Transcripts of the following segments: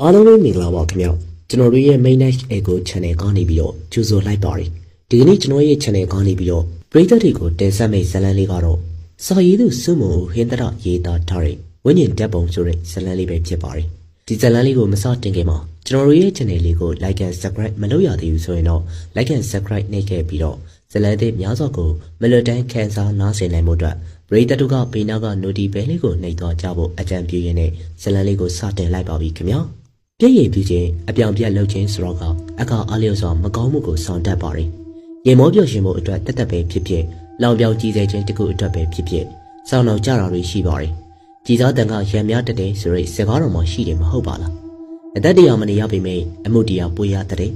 အားလုံးပဲမင်္ဂလာပါခင်ဗျကျွန်တော်တို့ရဲ့ Main Night Echo Channel ကနေပြီးတော့ကြိုဆိုလိုက်ပါတယ်ဒီကနေ့ကျွန်တော်ရဲ့ Channel ကနေပြီးတော့ပရိသတ်တွေကိုတင်ဆက်မယ့်ဇာတ်လမ်းလေးကတော့စာရေးသူစုမုံဟင်းတရရေးသားထားတဲ့ဝိညာဉ်ဓာတ်ပုံဆိုတဲ့ဇာတ်လမ်းလေးပဲဖြစ်ပါတယ်ဒီဇာတ်လမ်းလေးကိုမစတင်ခင်မှာကျွန်တော်တို့ရဲ့ Channel လေးကို Like and Subscribe မလုပ်ရသေးဘူးဆိုရင်တော့ Like and Subscribe နှိပ်ခဲ့ပြီးတော့ဇာတ်လမ်းတွေများစွာကိုမလွတ်တမ်းခန်းစားနားဆင်နိုင်မှုအတွက်ပရိသတ်တို့ကဘေးနားက Notification လေးကိုနှိပ်သွားကြဖို့အကြံပြုရင်းနဲ့ဇာတ်လမ်းလေးကိုစတင်လိုက်ပါပြီခင်ဗျာပြည့်ရည်ပြည့်ခြင်းအပြောင်ပြတ်လှုပ်ခြင်းဆိုတော့ကအကာအားလျော်စွာမကောင်းမှုကိုဆောင်တတ်ပါတယ်။ရေမောပြောရှင်မှုအတွက်တက်တက်ပဲဖြစ်ဖြစ်လောင်ပြောင်ကြီးစေခြင်းတကူအတွက်ပဲဖြစ်ဖြစ်စောင့်နှောင်ကြတာတွေရှိပါတယ်။ကြီးစားတန်ကရံများတက်တဲ့ဆိုရိတ်စကားတော်မှရှိတယ်မဟုတ်ပါလား။အသက်တရားမနေရပေမဲ့အမှုတရားပွေရတဲ့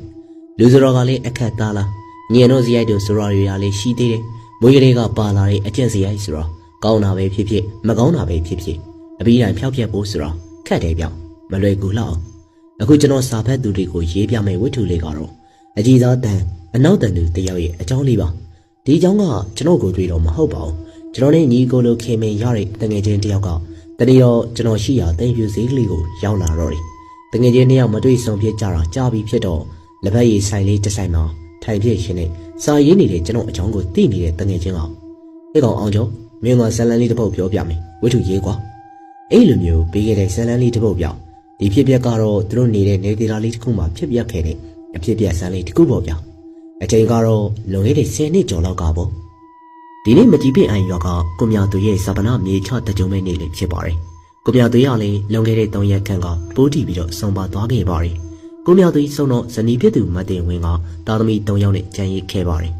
လူစတော်ကလည်းအခက်သားလားညင်တို့စရိုက်တို့ဆိုရရလေးရှိသေးတယ်။မွေးကလေးကပါလာတဲ့အကျင့်စရိုက်ဆိုတော့ကောင်းတာပဲဖြစ်ဖြစ်မကောင်းတာပဲဖြစ်ဖြစ်အပြီးတိုင်းဖျောက်ပြက်ဖို့ဆိုတော့ခက်တယ်ပြောင်းမလွယ်ကူလောက်အခုကျွန်တော်စာဖတ်သူတွေကိုရေးပြမယ့်ဝတ္ထုလေးကတော့အကြီးစားတန်အနောက်တန်သူတယောက်ရဲ့အကြောင်းလေးပါဒီအကြောင်းကကျွန်တော်ကိုတွေ့တော့မဟုတ်ပါဘူးကျွန်တော်နဲ့ညီကိုလိုခင်မင်ရတဲ့တငယ်ချင်းတယောက်ကတတိယကျွန်တော်ရှိရာတင်ပြူစည်းကလေးကိုရောက်လာတော့တယ်တငယ်ချင်းနှစ်ယောက်မတွေ့ဆုံဖြစ်ကြတာကြားပြီးဖြစ်တော့လက်ဖက်ရည်ဆိုင်လေးတစ်ဆိုင်မှာထိုင်ဖြစ်ရှင်နဲ့စာရေးနေတဲ့ကျွန်တော်အကြောင်းကိုသိနေတဲ့တငယ်ချင်းကဒီကောင်အောင်ကျော်မင်းကဇလန်လေးတစ်ပုတ်ပြောပြမယ်ဝတ္ထုရေးကွာအဲ့လိုမျိုးပေးခဲ့တဲ့ဇလန်လေးတစ်ပုတ်ပြောဒီဖြစ်ပျက်ကတော့သူတို့နေတဲ့နေဒေတာလေးတစ်ခုမှဖြစ်ပျက်ခဲ့တဲ့အဖြစ်ပျက်ဆန်းလေးတစ်ခုပေါ့ဗျာအချိန်ကတော့လွန်ခဲ့တဲ့10နှစ်ကျော်လောက်ကပေါ့ဒီနေ့မကြည့်ပြအိုင်ရွာကကိုမြသူရဲ့ဇာပနာမြေချတကြုံမဲ့နေ့လေးဖြစ်ပါတယ်ကိုမြသူရလည်းလွန်ခဲ့တဲ့3ရက်ခန့်ကပိုးတီပြီးတော့ဆုံးပါသွားခဲ့ပါတယ်ကိုမြသူဆုံးတော့ဇနီးဖြစ်သူမတင်ဝင်းကသားသမီး3ယောက်နဲ့ကြံရစ်ခဲ့ပါတယ်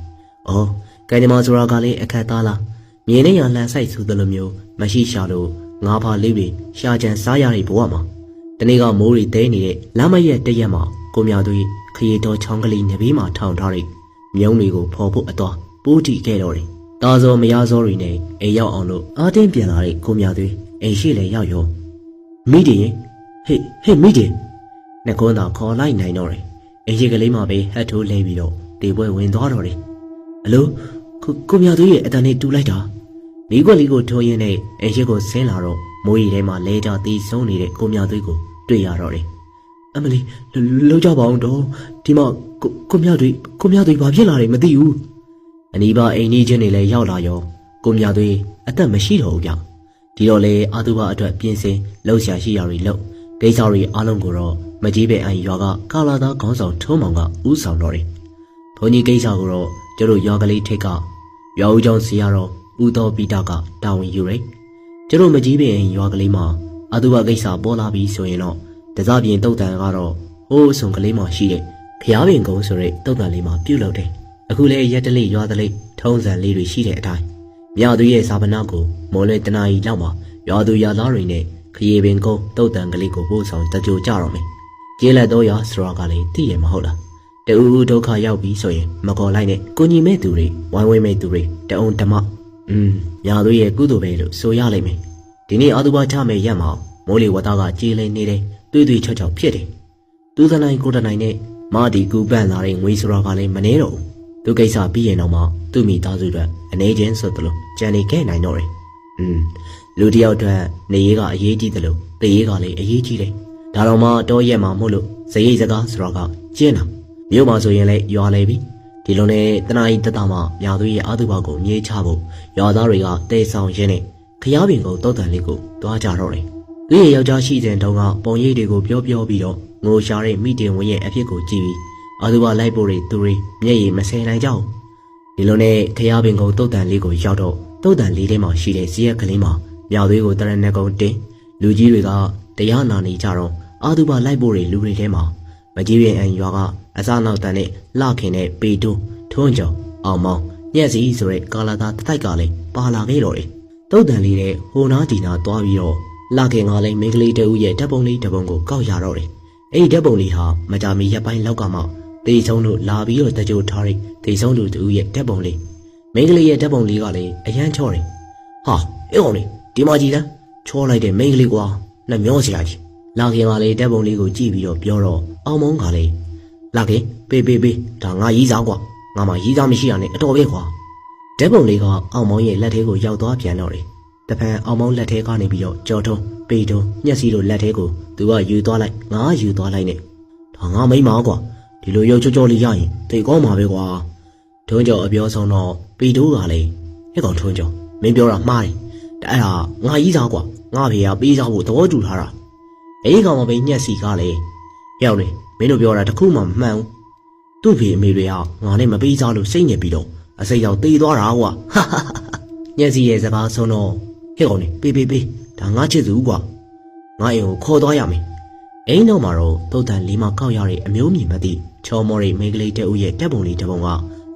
အော်ကဲဒီမှာဆိုတာကလည်းအခက်သားလားမြင်းနဲ့ရလှန်ဆိုင်ဆိုသလိုမျိုးမရှိရှာလို့ငါးဖာလေးတွေရှာကြံစားရတဲ့ဘဝမှာတနေ့ကမိုးရီတဲနေတဲ့လမ်းမရက်တရက်မှာကိုမြသူခရီးတော်ချောင်းကလေးနေဘေးမှာထောင်ထားတဲ့မြုံတွေကိုဖော်ဖို့အတော့ပိုးတီခဲ့တော့တယ်။တာဇော်မရဇော်တွေနဲ့အိမ်ရောက်အောင်လို့အားတင်းပြန်လာတဲ့ကိုမြသူအိမ်ရှိလေရောက်ရောမိတယ်ဟေးမိတယ်နှကွန်းသာခေါ်လိုက်နိုင်တော့တယ်။အိမ်ရှိကလေးမှာပဲဟတ်ထိုးလဲပြီးတော့တေပွဲဝင်သွားတော့တယ်။အလိုကိုမြသူရဲ့အတန်နဲ့တူလိုက်တာမိခွက်လေးကိုထိုးရင်းနဲ့အိမ်ရှိကိုဆင်းလာတော့မိုးရီထဲမှာလဲကြတီးဆုံးနေတဲ့ကိုမြသူကိုတွေ့ရတော့တယ်။အမလီလောက်ကြပါအောင်တော့ဒီမှာကိုမြသွေးဘာဖြစ်လာတယ်မသိဘူး။အနီးပါအိမ်ကြီးချင်းတွေလည်းရောက်လာရောကိုမြသွေးအသက်မရှိတော့ဘူးဗျ။ဒီတော့လေအာသူဘအတွက်ပြင်ဆင်လှုပ်ရှားရှိရာတွေလှုပ်ဒိတ်စာတွေအားလုံးကိုတော့မကြီးပဲအိမ်ရွာကကာလာသားခေါင်းဆောင်ထုံးမောင်ကဥဆောင်တော့တယ်။ဘုန်းကြီးကိစ္စကိုတော့ကျတို့ရွာကလေးထိတ်ကရွာဦးကျောင်းစီရတော့ဦးတော်ပိတာကတာဝန်ယူတယ်။ကျတို့မကြီးပဲအိမ်ရွာကလေးမှာအာသူဘကိစ္စပေါ်လာပြီးဆိုရင်တော့တစားပြင်တုတ်တန်ကတော့ဟိုးဆုံကလေးမှရှိတဲ့ဖျားပင်ကုန်းဆိုတဲ့တုတ်တန်လေးမှပြုတ်လောက်တယ်အခုလဲရက်တလေးရွာတလေးထုံးစံလေးတွေရှိတဲ့အတိုင်းမြသူရဲ့စာပနာကိုမော်လဲတနာရီလောက်မှာရွာသူရွာသားတွေနဲ့ခရီးပင်ကုန်းတုတ်တန်ကလေးကိုပို့ဆောင်တကြိုကြတော့မယ်ကျေးလက်တော့ရဆိုတာကလည်းသိရမဟုတ်လားတူဦးဒုက္ခရောက်ပြီးဆိုရင်မကော်လိုက်နဲ့ကိုညီမဲ့သူတွေဝိုင်းဝန်းမဲ့သူတွေတအုံဓမ္မမြသူရဲ့ကုသိုလ်ပဲလို့ဆိုရလိမ့်မယ်ဒီနေ့အာသူဘချမဲ့ရက်မှာမိုးလေဝသကကြေးလင်းနေတယ်တွေးတွေးချော့ချော့ဖြစ်တယ်သူသနိုင်ကိုတနိုင်နဲ့မာဒီကူပန့်လာတဲ့ငွေဆိုတာကလည်းမနေတော့ဘူးသူကိစ္စပြီးရင်တော့မှသူ့မိသားစုအတွက်အနေချင်းဆိုသလိုကြံနေခဲ့နိုင်တော့တယ်လူတယောက်အတွက်နေရေးကအရေးကြီးတယ်လို့တရေးကလည်းအရေးကြီးတယ်ဒါတော့မှတော့ရက်မှာမို့လို့ဇရိတ်စကားဆိုတာကကျင်းတာမြို့မှာဆိုရင်လည်းရွာလေပြီဒီလိုနဲ့တနာရီတတမှညာသူရဲ့အာသူဘကိုမြေးချဖို့ရွာသားတွေကတဲဆောင်ရင်းနဲ့ခရားပင်ကိုတောက်တန်လေးကိုတွားကြတော့တယ်သူရဲ့ယောက်ျားရှိတဲ့တုန်းကပုံရိပ်တွေကိုပြောပြီးတော့ငိုရှာတဲ့မိတင်ဝင်းရဲ့အဖြစ်ကိုကြည့်ပြီးအာသူဘလိုက်ဖို့တွေသူတွေမျက်ရည်မဆယ်နိုင်ကြဘူးဒီလိုနဲ့ခရားပင်ကုန်းတုတ်တန်လေးကိုရောက်တော့တုတ်တန်လေးထဲမှာရှိတဲ့ဇီးရက်ကလေးမှာမြောက်သွေးကိုတရဏဂုံတင်လူကြီးတွေကတရားနာနေကြတော့အာသူဘလိုက်ဖို့တွေလူတွေထဲမှာမကြီးရင်အန်ရွာကအစနောက်တန်နဲ့လှခင်တဲ့ပေတွန်းထုံးကြောင်အောင်မောင်ညက်စီဆိုတဲ့ကာလာသားတတိုက်ကလည်းပါလာခဲ့တော့တယ်တုတ်တန်လေးတဲ့ဟိုနာဒီနာသွားပြီးတော့လှခင်ကလည်းမိန်းကလေးတဦးရဲ့ဓာတ်ပုံလေးတစ်ပုံကိုကောက်ရတော့တယ်အဲ့ဒီဓာတ်ပုံလေးဟာမကြာမီရက်ပိုင်းလောက်ကမှတေဆုံးတို့လာပြီးတော့တကြိုထားတဲ့တေဆုံးတို့တူရဲ့ဓာတ်ပုံလေးမိန်းကလေးရဲ့ဓာတ်ပုံလေးကလည်းအရန်ချောတယ်ဟာအဲ့ကောင်လေးဒီမှာကြည်လားချောလိုက်တဲ့မိန်းကလေးကွာနှမျောစရာကြီးလာခင်ကလည်းဓာတ်ပုံလေးကိုကြည့်ပြီးတော့ပြောတော့အောင်မောင်းကလည်းလာခင်ပေးဒါငါရီးစားကွာငါမှရီးစားမရှိရနဲ့အတော်ပဲကွာဓာတ်ပုံလေးကအောင်မောင်းရဲ့လက်ထဲကိုရောက်သွားပြန်တော့တယ် တဖန်အောင်မောင်းလက်ထဲကနေပြီးတော့ကြော်ထုံးပေထုံးညက်စီတို့လက်ထဲကိုသူကယူသွားလိုက်ငါယူသွားလိုက်နဲ့ဒါငါမိမကွာဒီလိုရုပ်ကြောလေးရရင်တိတ်ကောင်းမှာပဲကွာထုံးကျော်အပြောဆုံးတော့ပေတိုးကလည်းဟဲ့ကောင်ထုံးကျော်မင်းပြောတာမှားတယ်အဲ့ဒါငါကြီးစားကွာငါဖေကပေးစားဖို့သဘောတူထားတာအဲ့ကောင်မပဲညက်စီကလည်းရောက်နေမင်းတို့ပြောတာတခုမှမမှန်ဘူးသူ့ဖေအမေတွေကငါနဲ့မပေးစားလို့စိတ်ညစ်ပြီးတော့အစိတ်ရောက်တေးသွားတာကွာညက်စီရဲ့စကားဆုံးတော့ဟဲ့ကောင်နေပေးဒါငါချစ်သူကွာငါအိမ်ကိုခေါ်သွားရမယ်အိမ်တော့မှာတော့တုတ်တန်လေးမကောက်ရတဲ့အမျိုးမြင်မသိချောမောရိမိန်းကလေးတဦးရဲ့တက်ပုံလေးတစ်ပုံက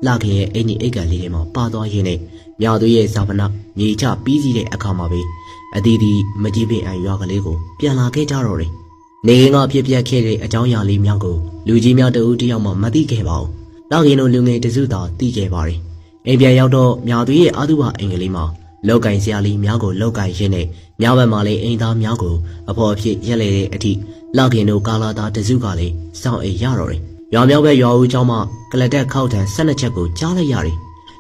လာခင်ရဲ့အင်ကြီးအိတ်ကန်လေးထဲမှာပါသွားရင်းနဲ့မြာသွေးရဲ့ဇာပနာမြေချပြီးစီးတဲ့အခါမှာပဲအတီးတီမကြီးပင်အံရွာကလေးကိုပြန်လာခဲ့ကြတော့တယ်နေကဖြစ်ပြက်ခဲ့တဲ့အကြောင်းအရာလေးများကိုလူကြီးများတဦးတယောက်မှမသိခဲ့ပါဘူးလာခင်တို့လူငယ်တစုသာသိခဲ့ပါတယ်အိမ်ပြန်ရောက်တော့မြာသွေးရဲ့အာသုဘအင်္ဂလိပ်မှာလောက်ကင်ဆရာလေးများကိုလောက်ကင်ရင်းနဲ့ညဘက်မှာလည်းအိမ်သားများကိုအဖော်အဖြစ်ရက်လေတဲ့အထိလာခင်တို့ကာလာသားတစုကလည်းစောင့်အိမ်ရတော့တယ်ရွာမြောက်ဘက်ရွာဦးเจ้าမှကလတက်ခောက်ထန်12ချက်ကိုကြားလိုက်ရတယ်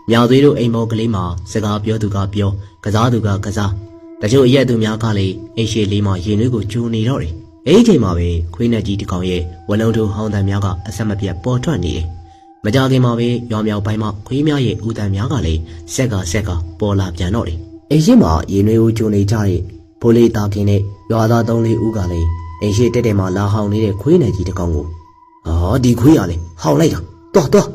မြာသွေးတို့အိမ်မော်ကလေးမှာစကားပြောသူကပြောကစားသူကကစားတချို့အရက်သူများကလည်းအိမ်ရှိလေးမှာရင်သွေးကိုကျူနေတော့တယ်အဲ့ဒီချိန်မှာပဲခွေးနဲ့ကြီးတကောင်ရဲ့ဝလုံးထိုးဟောင်းတန်များကအဆက်မပြတ်ပေါ်ထွက်နေတယ်မကြခင်မှာပဲရွာမြောက်ပိုင်းမှာခွေးများရဲ့ဦးတန်များကလည်းဆက်ကပေါ်လာပြန်တော့တယ်အိမ်ရှိမှာရင်သွေးကိုကျူနေကြတဲ့ဘိုးလေးတာခင်နဲ့ရွာသား3-4ဦးကလည်းအိမ်ရှိတက်တယ်မှာလာဟောင်းနေတဲ့ခွေးနဲ့ကြီးတကောင်ကိုဒီခွေးရလေဟောင်းလိုက်တာတော့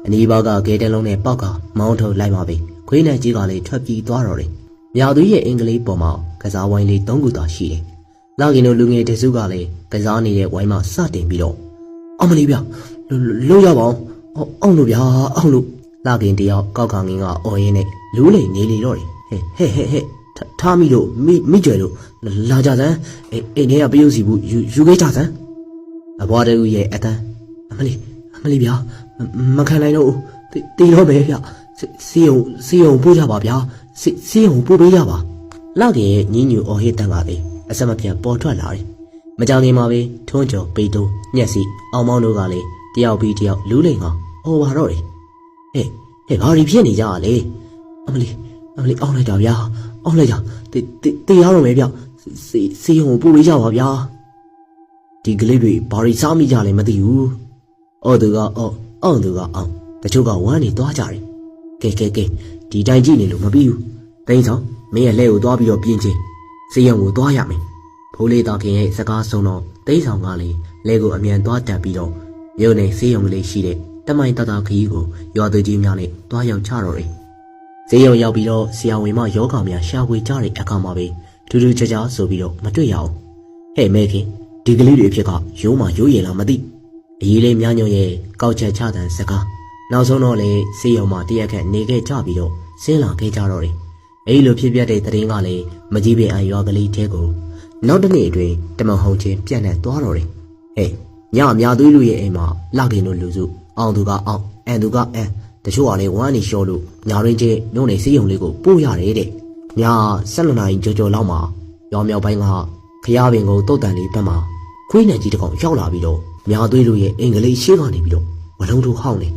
အနီးပါးကဂဲတလုံးနဲ့ပေါက်ကမောင်းထုတ်လိုက်ပါပြီခွေးနဲ့ကြီးကလည်းထွက်ပြေးသွားတော့တယ်မြာသူရဲ့အင်္ဂလိပ်ပေါ်မှာကစားဝိုင်းလေး3ခုသာရှိတယ်လာခင်တို့လူငယ်တစုကလည်းကစားနေတဲ့ဝိုင်းမှာစတင်ပြီးတော့အမလီဗျလို့ရပါအောင်လို့ဗျာအောင်လို့လာခင်တယောက်ကောက်ကောင်ငင်းကအော်ရင်းနဲ့လူးလိန်နေလေတော့တယ်ဟဲ့ထားမိလို့မိကျွယ်လို့လာကြစမ်းအိမ်ထဲကပယုတ်စီဘူးယူခဲ့ကြစမ်းအဘွားတူရဲ့အတန်းအမလီဗျာမခံနိုင်တော့တေးတော့မယ်ဗျစီယုံပို့ကြပါဗျာစီယုံပို့ပေးကြပါလောက်ရဲ့ညင်းညူအော်ဟစ်တန်ကလည်းအစမပြန်ပေါ်ထွက်လာတယ်မကြောင်ခင်မှာပဲထွန်းကျော်ပေတိုးညက်စီအောင်မောင်းတို့ကလည်းတယောက်ပြီးတယောက်လူးလိန်ကအော်ပါတော့တယ်ဟဲ့ဘာတွေဖြစ်နေကြလဲအမလီအောင်းလိုက်တာဗျာအောင်းလိုက်တာတေးရတော့မယ်ဗျစီယုံပို့ပေးကြပါဗျာဒီကလေးတွေဘာတွေစားမိကြလဲမသိဘူးအော်သူကအောင်းသူကအောင်းတချို့ကဝမ်းနေသွားကြတယ်ကဲဒီတိုင်းကြည့်နေလို့မပြီးဘူးတိန်းဆောင်မင်းရဲ့လက်ကိုသွားပြီးတော့ပြင်းချင်းစေယုံကိုသွားရမယ်ဖိုးလေးတော်ခင်ရဲ့စကားဆုံးတော့တိန်းဆောင်ကလည်းလက်ကိုအမြန်သွားတက်ပြီးတော့မြို့နယ်စေယုံကလေးရှိတဲ့တမိုင်တခီးကိုရွာသူကြီးများနဲ့သွားရောက်ချတော့တယ်စေယုံရောက်ပြီးတော့ဆရာဝန်မယောဂများရှာဖွေကြတဲ့အခါမှာပဲထူးထူးခြားခြားဆိုပြီးတော့မတွေ့ရအောင်ဟဲ့မဲခင်ဒီကလေးတွေအဖြစ်ကရိုးမှရိုးရည်လားမသိအရေးလေးများညွန့်ရဲ့ကောက်ချက်ချတဲ့စကားနောက်ဆုံးတော့လေစေယုံမှာတရက်ခန့်နေခဲ့ကြပြီးတော့ဆင်းလာခဲ့ကြတော့တယ်အဲဒီလိုဖြစ်ပြတဲ့သတင်းကလည်းမကြီးပင်အံရွာကလေးတဲကိုနောက်တစ်နေ့အတွင်းတမဟုံချင်းပြန့်နှံ့သွားတော့တယ်ဟဲ့ညမြသွေးလူရဲ့အိမ်မှာလာခင်တို့လူစုအောင်သူကအောင်အန်သူကအန်တချို့ကလည်းဝမ်းနေလျှော်လို့ညာရင်းချင်းညို့နေစေယုံလေးကိုပို့ရတယ်တဲ့ည7 နာရီကြော်လောက်မှာရွာမြောက်ပိုင်းကခရပင်ကိုတုတ်တန်လေးဘက်မှာခွေးနဲ့ကြီးတကောင်ရောက်လာပြီးတော့မြာသွေးလူရဲ့အင်္ဂလိပ်ရှေ့ကနေပြီးတော့ဝလုံးတို့ဟောင်းနေ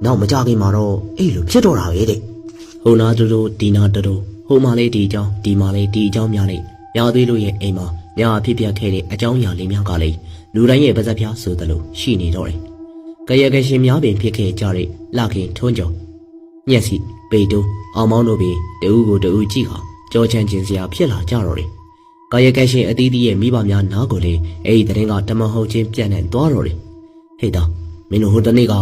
နောက်မကြခင်မှာတော့အဲ့လိုဖြစ်တော့တာပဲတဲ့ဟိုနာတူဒီနာတူဟိုမှာလေးဒီအကြောင်းဒီမှာလေးဒီအကြောင်းများလေးမြာသွေးလူရဲ့အိမ်မှာညဖြစ်ပြခဲ့တဲ့အကြောင်းအရာလေးများကလည်းလူတိုင်းရဲ့ပါဇက်ဖျားဆိုသလိုရှိနေတော့တယ်ကရကရှင်များပင်ဖြစ်ခဲ့ကြတဲ့လခင်ထွန်းကျော်ညက်စီပေတိုးအောင်မောင်းတို့ပင်တဦးကိုတဦးကြည့်ခါကြောချမ်းကျင်စရာဖြစ်လာကြတော့တယ်ကာယကရှင်အသီးသီးရဲ့မိဘများနားကိုလေအဲ့ဒီတဲ့ကတမဟုတ်ချင်းပြန့်နှံ့သွားတော့တယ်ဟေ့တာမင်းတို့ဟိုတနေ့က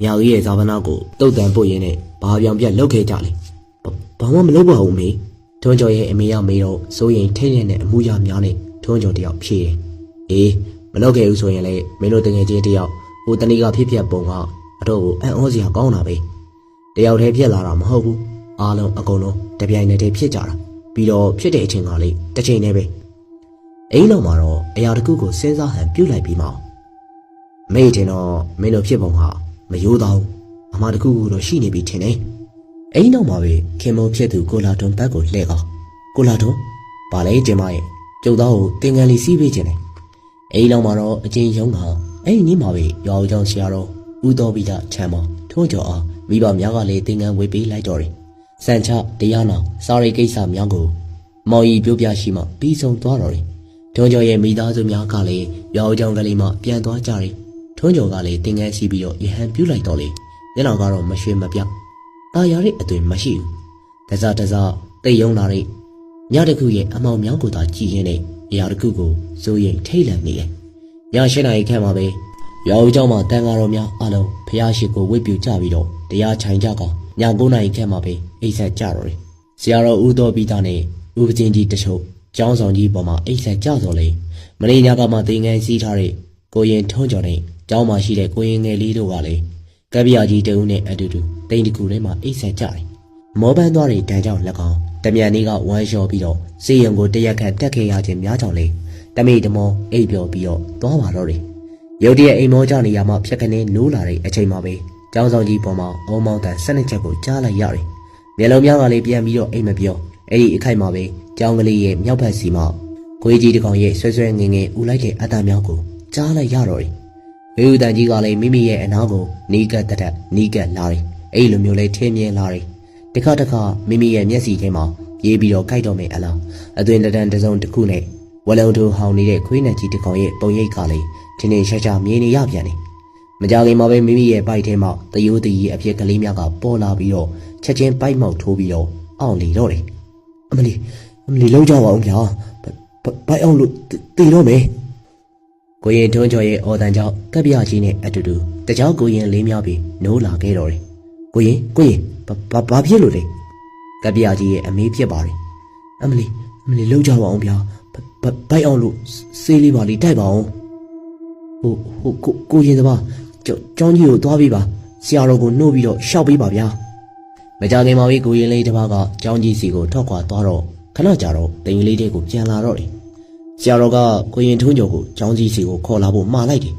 မြောက်ကြီးရဲ့ဇာဗနာကိုတုတ်တန်ပို့ရင်းနဲ့ဘာပြောင်ပြက်လုပ်ခဲ့ကြလဲဘာမှမလုပ်ပါဘူးမေထွန်းကျော်ရဲ့အမေကမေတော့စိုးရင်ထိနေတဲ့အမှုရများနဲ့ထွန်းကျော်တယောက်ဖြေတယ်အေးမလုပ်ခဲ့ဘူးဆိုရင်လေမင်းတို့တငယ်ချင်းတယောက်ဟိုတနေ့ကဖြစ်ပြက်ပုံကအတော့ကိုအံ့ဩစရာကောင်းတာပဲတယောက်တည်းဖြစ်လာတာမဟုတ်ဘူးအားလုံးအကုန်လုံးတပြိုင်နက်တည်းဖြစ်ကြတာပြီးတော့ဖြစ်တဲ့အချိန်ကလေးတစ်ချိန်တည်းပဲအိမ်နောက်မှာတော့အရာတစ်ခုကိုစဉ်းစားဟန်ပြုတ်လိုက်ပြီးမှမေ့တင်တော့မင်းတို့ဖြစ်ပုံဟာမယိုးတော့အမှားတစ်ခုတော့ရှိနေပြီထင်တယ်အိမ်နောက်မှာပဲခင်မုံဖြစ်သူကိုလာထွန်းဘက်ကိုလှည့်ကောကိုလာထွန်းဘာလဲကျင်မရဲ့ကျုပ်သားကိုတင်ကန်လီစီးပေးခြင်းတယ်အိမ်နောက်မှာတော့အချင်းယုံကအဲ့ဒီနေ့မှာပဲရွာဦးကျောင်းဆရာတော်ဦးတော်ပြီးတာချမ်းမောထွန်းကျော်အားမိဘများကလည်းတင်ကန်ဝေပေးလိုက်တော့တယ်စံချတရားနာစာရိတ်ကိစ္စများကို မောင်ကြီးပြိုးပြရှိမှပြီးဆုံးသွားတော်တယ်ထွန်းကျော်ရဲ့မိသားစုများကလည်းရောင်ကြောင်ကလေးမှပြန်သွားကြတယ်ထွန်းကျော်ကလည်းတင်ငန်းစီပြီးတော့ရဟန်းပြုတ်လိုက်တော့လေမျက်နှာကတော့မရွှေမပြောက်တာယာရဲ့အသွင်မရှိဘူးတစားတိတ်ယုံလာတဲ့ညတစ်ခုရဲ့အမောင်မြောင်းကိုသာကြည်ရင်းနဲ့အရာတစ်ခုကိုစိုးရိမ်ထိတ်လန့်နေတယ်ည7 နာရီခန့်မှာပဲရောင်ကျောင်းမှာတန်ဃာတော်များအလုံးဖျားရှိကိုဝတ်ပြုကြပြီးတော့တရားချိုင်ကြကောင်ည9 နာရီခန့်မှာပဲအိတ်ဆက်ကြတော့တယ်ဆရာတော်ဦးတော်ပြီးသားနဲ့ဦးပချင်းကြီးတချို့ကျောင်းဆောင်ကြီးပေါ်မှာအိတ်ဆက်ကြတော့လေမင်းညကမှတင်ငန်းစီးထားတဲ့ကိုရင်ထုံးကျော်နဲ့ကျောင်းမှာရှိတဲ့ကိုရင်ငယ်လေးတို့ကလည်းကပ္ပယကြီးတဦးနဲ့အတူတူတိမ်တကူထဲမှာအိတ်ဆက်ကြတယ်မောပန်းသွားတဲ့တန်းကြောင့်လက်ကောင်တမြန်လေးကဝမ်းလျှော်ပြီးတော့စေယုံကိုတရက်ခန့်တက်ခဲ့ရခြင်းများကြောင့်လေတမိတမောအိပ်ပျော်ပြီးတော့သွားပါတော့တယ်ရုတ်တရက်အိမ်မောကြနေရမှဖြက်ခနဲ့နိုးလာတဲ့အချိန်မှာပဲကျောင်းဆောင်ကြီးပေါ်မှာအုံမောင်းတန်12ချက်ကိုကြားလိုက်ရတယ်မျက်လုံးများကလေးပြန်ပြီးတော့အိမ်မပြောအဲ့ဒီအခိုက်မှာပဲကျောင်းကလေးရဲ့မြောက်ဘက်စီမှာခွေးကြီးတစ်ကောင်ရဲ့ဆွဲဆွဲငင်ငယ်ဦးလိုက်တဲ့အတန်များကိုကြားလိုက်ရတော့တယ်ဝေဦးတန်ကြီးကလည်းမိမိရဲ့အနားကိုနီးကပ်တက်နီးကပ်လာတယ်အဲ့လိုမျိုးလေးထင်းမြင်လာတယ်တခါမိမိရဲ့မျက်စိထဲမှာပြေးပြီးတော့ကြိုက်တော့မယ်အလားအသွင်တန်တစုံတစ်ခုနဲ့ဝလုံထိုးဟောင်းနေတဲ့ခွေးနံကြီးတစ်ကောင်ရဲ့ပုံရိပ်ကလည်းထင်းထင်းရှားမြင်နေရပြန်တယ်မကြခင်မှာပဲမိမိရဲ့ပိုက်ထဲမှာတယိုးတကြီးအဖြစ်ကလေးများကပေါ်လာပြီးတော့ချက်ချင်းပိုက်မောက်ထိုးပြီးတော့အောင့်လေတော့တယ်အမလီလုံးကြပါအောင်ဗျာပိုက်အောင်လို့တည်တော့မယ်ကိုရင်ထွန်းကျော်ရဲ့အော်တန်ကြောင့်ကပ္ပယကြီးနဲ့အတူတူတကြောင်ကိုရင်လေးများပြီးနိုးလာခဲ့တော့တယ်ကိုရင်ဘာဖြစ်လို့လဲကပ္ပယကြီးရဲ့အမေးဖြစ်ပါတယ်အမလီလုံးကြပါအောင်ဗျာပိုက်အောင်လို့စေးလေးပါလေးတိုက်ပါအောင်ကိုရင်တပါကျောင်းကြီးကိုသွားပြီးပါဆရာတော်ကိုနှုတ်ပြီးတော့ရှောက်ပေးပါဗျာမကြခင်မှာပဲကိုရင်လေးတစ်ပါးကကျောင်းကြီးစီကိုထွက်ခွာသွားတော့ခဏကြာတော့တင်ကြီးလေးတွေကိုပြန်လာတော့တယ်ဆရာတော်ကကိုရင်ထုံးကျော်ကိုကျောင်းကြီးစီကိုခေါ်လာဖို့မှာလိုက်တယ်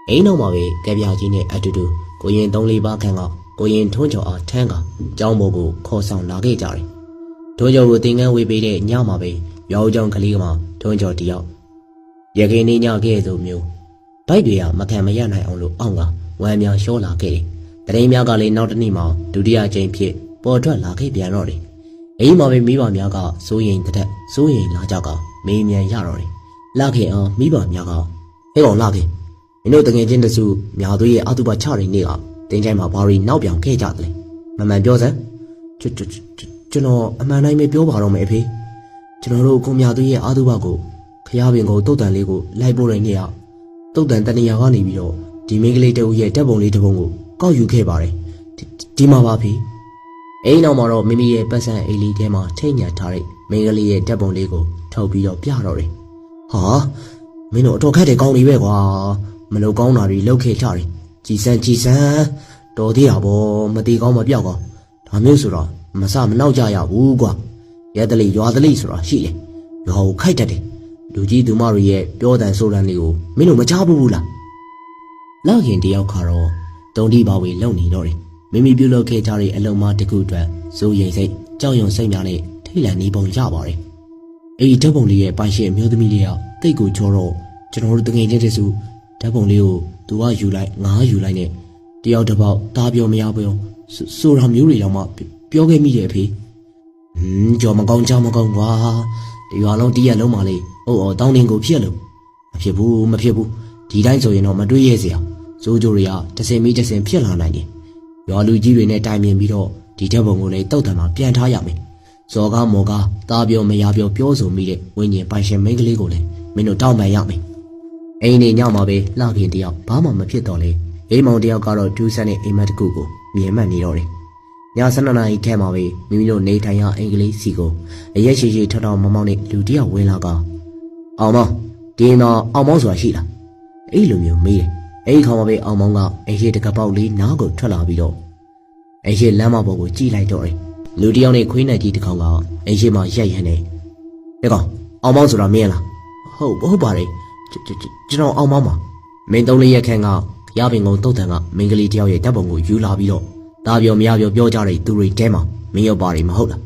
အိမ်နောက်မှာပဲကပ္ပယကြီးနဲ့အတူတူကိုရင်3-4ပါးခန့်ကကိုရင်ထုံးကျော်အားထမ်းကကျောင်းပေါ်ကိုခေါ်ဆောင်လာခဲ့ကြတယ်ထုံးကျော်ကိုတင်ငန်းဝေးပေးတဲ့ညမှာပဲရောင်ကျောင်းကလေးကမှထုံးကျော်တယောက်ရခင်နေညခဲ့သူမျိုးဘိုက်တွေကမခံမရနိုင်အောင်လို့အောင့်ကဝမ်းများလျှောလာခဲ့တယ်တရင်များကလည်းနောက်တစ်နေ့မှာဒုတိယကြိမ်ဖြစ်ပေါ်ထွက်လာခဲ့ပြန်တော့တယ်အိမ်မှာပဲမိဘများကစိုးရင်တက်စိုးရင်လာကြကမေးမြန်းရတော့တယ်လှခင်အောင်မိဘများကဟဲ့ကောင်လှခင်မင်းတို့တငယ်ချင်းတစုများသွေးရဲ့အတုပချရင်းနေ့ကတင်းချိုင်းမှာဘာရီနောက်ပြောင်ခဲ့ကြတယ်မမှန်ပြောစမ်းကျွန်တော်အမှန်တိုင်းပဲပြောပါတော့မယ်အဖေကျွန်တော်တို့ကိုများသွေးရဲ့အတုပကိုခရပင်ကိုတုတ်တန်လေးကိုလိုက်ပို့တဲ့နေ့ကတုတ်တန်တနေရာကနေပြီးတော့ဒီမိန်းကလေးတဦးရဲ့တက်ပုံလေးတစ်ပုံကိုကောက်ယူခဲ့ပါတယ်ဒီမှာပါဖေအိမ်နောက်မှာတော့မိမိရဲ့ပတ်စံအိမ်လေးထဲမှာထိတ်ညက်ထားတဲ့မိန်းကလေးရဲ့တက်ပုံလေးကိုထုတ်ပြီးတော့ပြတော့တယ်ဟာမင်းတို့အတော်ခက်တဲ့ကောင်းလေးပဲကွာမလုံကောင်းတာတွေလောက်ခဲ့ကြတယ်ကြည်စမ်းတော်သေးတာပေါ့မတီကောင်းမပြောက်ကောင်းဒါမျိုးဆိုတော့မစမနောက်ကြရဘူးကွာရဲတလိရွာတလိဆိုတာရှိတယ်ရွာကိုခိုက်တတ်တယ်လူကြီးသူမတွေရဲ့ပြောတန်ဆိုတန်လေးကိုမင်းတို့မကြားဘူးလားလောက်ရင်တယောက်ခါတော့တုံတီပါဝေလုံနေတော့တယ်မိမိပြုတ်လုပ်ခဲ့ကြတဲ့အလုံးမတစ်ခုအတွက်စိုးရိမ်စိတ်ကြောက်ရွံ့စိတ်များနဲ့ထိတ်လန့်နေပုံရပါတယ်အဲ့ဒီဓာတ်ပုံလေးရဲ့ပိုင်ရှင်အမျိုးသမီးလေးကတိတ်ကိုကြောတော့ကျွန်တော်တို့တငယ်ချင်းတစုဓာတ်ပုံလေးကိုသူကယူလိုက်ငါယူလိုက်နဲ့တယောက်တစ်ပေါက်တားပြောမရပြောဆိုတာမျိုးတွေတော့မှပြောခဲ့မိတယ်အဖေကြော်မကောင်းကြောင်မကောင်းကွာဒီရွာလုံးတရက်လုံးမှလေတောင်းတင်ကိုဖြစ်လို့မဖြစ်ဘူးဒီတိုင်းဆိုရင်တော့မတွေးရစေအောင်စိုးကြိုတွေကတစင်မီတစင်ဖြစ်လာနိုင်တယ်ရွာလူကြီးတွေနဲ့တိုင်ပင်ပြီးတော့ဒီဓာတ်ပုံကိုလည်းတုတ်တံမှာပြန်ထားရမယ်ဇော်ကားမော်ကားတားပြောမရပြောဆိုမိတဲ့ဝိညာဉ်ပိုင်ရှင်မိန်းကလေးကိုလည်းမင်းတို့တောင်းပန်ရမယ်အိမ်နေညမှာပဲလှခင်တယောက်ဘာမှမဖြစ်တော့လေအိမ်မောင်တယောက်ကတော့ဒူးဆန်းတဲ့အိမ်မက်တစ်ခုကိုမြင်မှတ်နေတော့တယ်ည12 နာရီခန့်မှာပဲမိမိတို့နေထိုင်ရအင်္ဂလိပ်စီကိုအရက်ရှိထထောင်မောင်းနဲ့လူတယောက်ဝင်လာကအောင်မောင်ဒီတော့အောင်မောင်ဆိုတာရှိလားအဲ့လိုမျိုးမေးတယ်အဲ့ဒီခါမှာပဲအောင်မောင်ကအရေးတကပေါက်လေးနားကိုထွက်လာပြီးတော့အရေးလမ်းမပေါ်ကိုကြည့်လိုက်တော့တယ်လူတယောက်နဲ့ခွေးနဲ့ကြီးတစ်ကောင်ကအရေးမှာရက်ရနေဒီကောင်အောင်မောင်ဆိုတာမင်းလားဟုတ်ပါတယ်ကျွန်တော်အောင်မောင်ပါမင်း3-4ရက်ခန့်ကရပင်ကုန်းတုတ်တန်ကမင်းကလေးတယောက်ရဲ့တပ်ပုံကိုယူလာပြီးတော့ဒါပြောမရပြောကြတဲ့သူတွေတဲမှာမင်းရောက်ပါတယ်မဟုတ်လား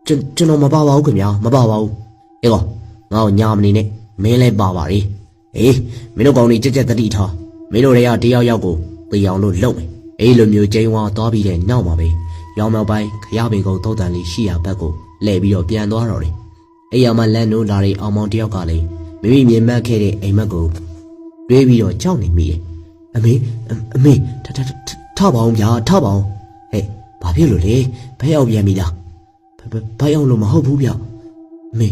ကျွန်တော်မပါပါဘူးခင်ဗျာမပါပါဘူးအေးကောင်ငါ့ကိုညာမနေနဲ့မင်းလည်းပါပါလေအေးမင်းတို့ကောင်တွေကြက်တတိထားမင်းတို့တွေကတယောက်ကိုတေအောင်လို့လုပ်မယ်အေးလိုမျိုးကျင်းဝါသွားပြီးတဲ့နောက်မှာပဲရောင်မြောက်ပိုင်းခရပင်ကုန်းတုတ်တန်လေးရှိရာဘက်ကို လဲပြီးတော့ပြန်သွားတော့တယ်အဲ့ရမှာလမ်းနိုးလာတဲ့အောင်မောင်တယောက်ကလည်းမိမိမြင်မှတ်ခဲ့တဲ့အိမ်မက်ကိုတွေးပြီးတော့ကြောက်နေမိတယ်အမေထပါအောင်ဗျာထပါအောင်ဟဲ့ဘာဖြစ်လို့လဲဘဲအောင်ပြန်ပြီလားဘဲအောင်လို့မဟုတ်ဘူးဗျအမေ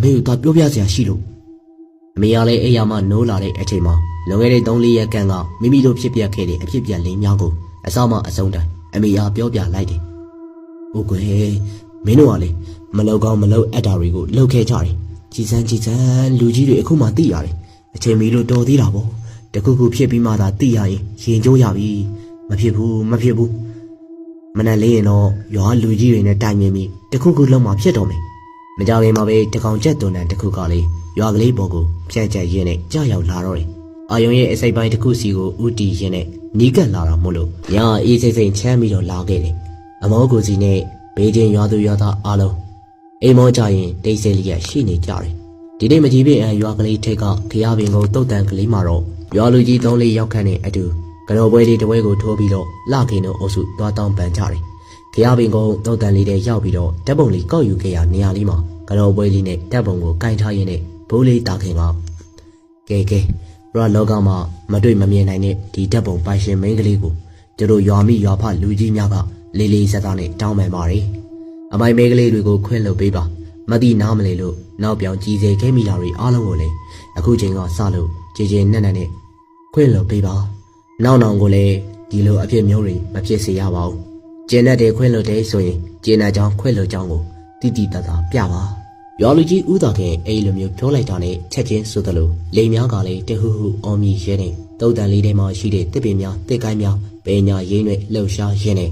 ကိုတော့ပြောပြစရာရှိလို့အမေကလည်းအဲ့ရမှာနိုးလာတဲ့အချိန်မှာလွန်ခဲ့တဲ့3-4ရက်ကမိမိတို့ဖြစ်ပြခဲ့တဲ့အဖြစ်ပြလေးများကိုအစမှအဆုံးတိုင်းအမေအားပြောပြလိုက်တယ်။ဟုတ်ကွယ်မင်းတို့ကလေမလောက်ကောင်းမလောက်အပ်တာတွေကိုလှုပ်ခဲ့ကြတယ်။ကြည်စမ်းလူကြီးတွေအခုမှသိရတယ်။အချိန်မီလို့တော်သေးတာပေါ့။တခုခုဖြစ်ပြီးမှသာသိရရင်ရင်ကျိုးရပြီ။မဖြစ်ဘူး။မနဲ့လေးရင်တော့ရွာလူကြီးတွေနဲ့တိုင်မြင်ပြီးတခုခုလုံးမှဖြစ်တော့မယ်။မကြခင်မှာပဲတကောင်ကျက်သွန်တန်တခုကလေရွာကလေးပေါ်ကိုဖြန့်ကျက်ရင်းနဲ့ကြောက်ရောက်လာတော့တယ်။အာယုံရဲ့အစိပ်ပိုင်းတစ်ခုစီကိုဥတီရင်းနဲ့နီးကပ်လာတာမို့လို့ညာအေးစိမ့်ချမ်းပြီးတော့လာခဲ့တယ်။အမောကိုစီနဲ့ဘေးချင်းရွာသူရွာသားအားလုံးအိမ်မောကြရင်တိတ်ဆိတ်လေးရရှိနေကြတယ်။ဒီနေ့မကြီးပြည့်ရွာကလေးထိတ်ကခရပင်ကိုတုတ်တန်ကလေးမှာတော့ရွာလူကြီး3-4ယောက်ခန့်နဲ့အတူကတော်ပွဲလေးတစ်ပွဲကိုထိုးပြီးတော့လှခင်တို့အုပ်စုသွားတောင်းပန်ကြတယ်။ခရပင်ကိုတုတ်တန်လေးတဲ့ရောက်ပြီးတော့ဓာတ်ပုံလေးကောက်ယူခဲ့ရနေရာလေးမှာကတော်ပွဲလေးနဲ့ဓာတ်ပုံကိုကင်ထားရင်းနဲ့ဘိုးလေးတာခင်ကကဲဘရလောကမှာမတွေ့မမြင်နိုင်တဲ့ဒီဓာတ်ပုံပိုင်ရှင်မိန်းကလေးကိုကျတို့ရွာမိရွာဖလူကြီးများကလေးလေးဆက်သားနဲ့တောင်းပန်ပါတယ်။အမိုင်မိန်းကလေးတွေကိုခွင့်လွှတ်ပေးပါမသိနားမလဲလို့နောက်ပြောင်ကြီးစေခဲ့မိတာတွေအားလုံးကိုလည်းအခုချိန်ကစလို့ကြေနက်နဲ့ခွင့်လွှတ်ပေးပါနောက်ကိုလည်းဒီလိုအဖြစ်မျိုးတွေမဖြစ်စေရပါဘူး။ကျေနပ်တယ်ခွင့်လွှတ်တယ်ဆိုရင်ကျေနပ်ကြောင်းခွင့်လွှတ်ကြောင်းကိုတိတိတတ်တာပြပါရွာလူကြီးဦးသာခင်အဲ့လိုမျိုးပြောလိုက်တာနဲ့ချက်ချင်းဆိုသလိုလိန်များကလည်းတဟူဟူအော်မြည်ရဲနေတုတ်တန်လေးထဲမှာရှိတဲ့တစ်ပင်များတစ်ကိုင်းများပင်ညာရင်းတွေလှုပ်ရှားရင်းနေ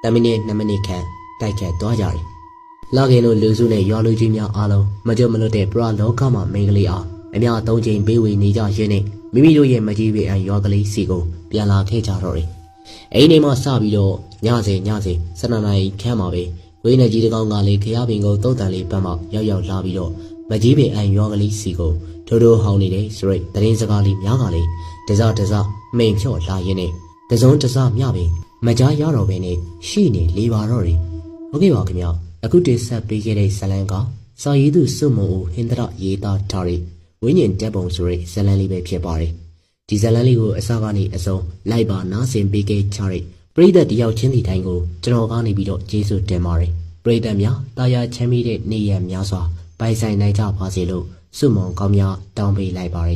10 မိနစ်2 မိနစ်ခန့်တိုက်ခတ်သွားကြတယ်။လာခင်တို့လူစုနဲ့ရွာလူကြီးများအားလုံးမကြွမလွတ်တဲ့ပရလောကမှာမိန်းကလေးအားအများ3 ချိန်ပေးဝေနေကြရင်းနဲ့မိမိတို့ရဲ့မကြီးပေအံရွာကလေးစီကိုပြန်လာခဲ့ကြတော့တယ်။အဲ့ဒီမှာစပြီးတော့ည12 နာရီခန့်မှာပဲဝိနေကြီးတကောင်ကလည်းခရပင်ကိုတုတ်တန်လေးပန်းပေါရောက်လာပြီးတော့မကြီးပင်အံရွာကလေးစီကိုထိုးဟောင်းနေတယ်ဆိုရိတ်တရင်စကားလေးများကလေးတစမိန်ဖြော့လာရင်းနဲ့တစုံတစမြပင်မကြားရတော့ဘဲနဲ့ရှိနေလေပါတော့တယ်ဟုတ်ကဲ့ပါခင်ဗျအခုတင်ဆက်ပေးခဲ့တဲ့ဇလန်ကစာရေးသူစွမုံဦးဟင်္ဒရရေးသားထားတဲ့ဝိညာဉ်တက်ပုံဆိုတဲ့ဇလန်လေးပဲဖြစ်ပါတယ်ဒီဇလန်လေးကိုအစကနေအဆုံးလိုက်ပါနားဆင်ပေးခဲ့ကြတဲ့ပရိသတ်တယောက်ချင်းဒီတိုင်းကိုကျွန်တော်ကနေပြီးတော့ကျေးဇူးတင်ပါတယ်ပရိသတ်များတာယာချမ်းမြေ့တဲ့နေ့ရက်များစွာပိုင်ဆိုင်နိုင်ကြပါစေလို့ဆုမွန်ကောင်းများတောင်းပေးလိုက်ပါရ